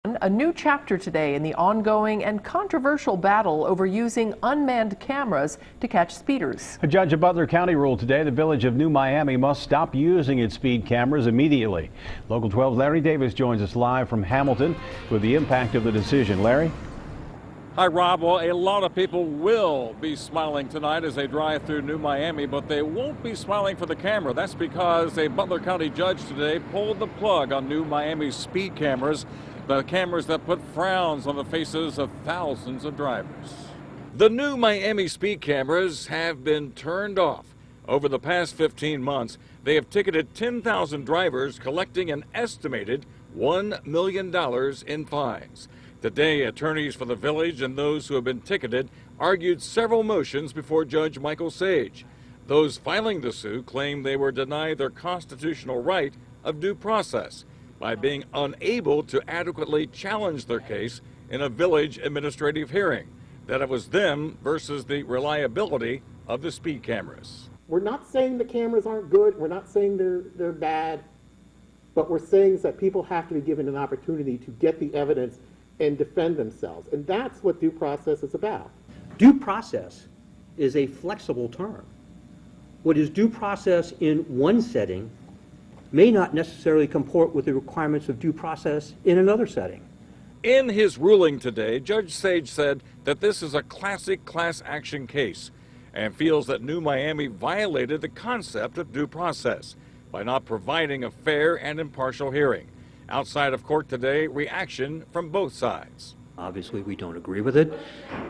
A new chapter today in the ongoing and controversial battle over using unmanned cameras to catch speeders. A judge of Butler County ruled today the village of New Miami must stop using its speed cameras immediately. Local 12's Larry Davis joins us live from Hamilton with the impact of the decision. Larry? Hi, Rob. Well, a lot of people will be smiling tonight as they drive through New Miami, but they won't be smiling for the camera. That's because a Butler County judge today pulled the plug on New Miami's speed cameras, the cameras that put frowns on the faces of thousands of drivers. The New Miami speed cameras have been turned off. Over the past 15 months, they have ticketed 10,000 drivers, collecting an estimated $1 million in fines. Today, attorneys for the village and those who have been ticketed argued several motions before Judge Michael Sage. Those filing the suit claim they were denied their constitutional right of due process by being unable to adequately challenge their case in a village administrative hearing, that it was them versus the reliability of the speed cameras. We're not saying the cameras aren't good, we're not saying they're bad, but we're saying that people have to be given an opportunity to get the evidence and defend themselves, and that's what due process is about. Due process is a flexible term. What is due process in one setting may not necessarily comport with the requirements of due process in another setting. In his ruling today, Judge Sage said that this is a classic class action case and feels that New Miami violated the concept of due process by not providing a fair and impartial hearing. Outside of court today, reaction from both sides. Obviously, we don't agree with it,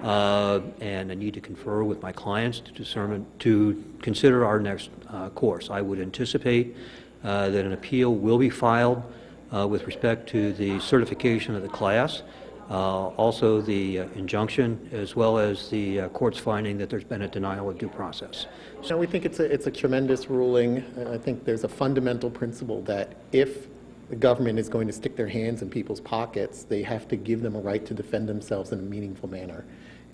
and I need to confer with my clients to consider our next course. I would anticipate that an appeal will be filed with respect to the certification of the class, also the injunction, as well as the court's finding that there's been a denial of due process. So we think it's a tremendous ruling. I think there's a fundamental principle that if the government is going to stick their hands in people's pockets, they have to give them a right to defend themselves in a meaningful manner.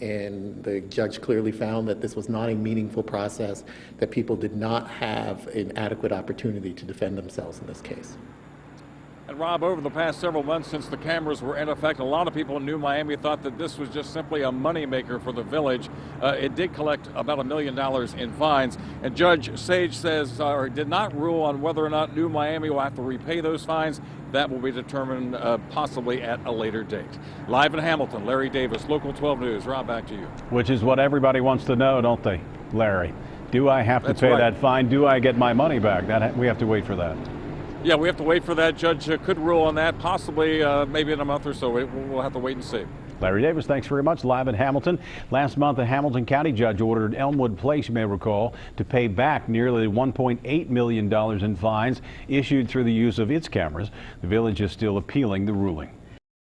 And the judge clearly found that this was not a meaningful process, that people did not have an adequate opportunity to defend themselves in this case. And Rob, over the past several months since the cameras were in effect, a lot of people in New Miami thought that this was just simply a moneymaker for the village. It did collect about $1 million in fines, and Judge Sage says, or did not rule on whether or not New Miami will have to repay those fines. That will be determined possibly at a later date. Live in Hamilton, Larry Davis, Local 12 News. Rob, back to you. Which is what everybody wants to know, don't they, Larry? Do I have to pay that fine? Do I get my money back? We have to wait for that. Yeah, we have to wait for that. Judge could rule on that, possibly maybe in a month or so. We'll have to wait and see. Larry Davis, thanks very much. Live in Hamilton. Last month, a Hamilton County judge ordered Elmwood Place, you may recall, to pay back nearly $1.8 million in fines issued through the use of its cameras. The village is still appealing the ruling.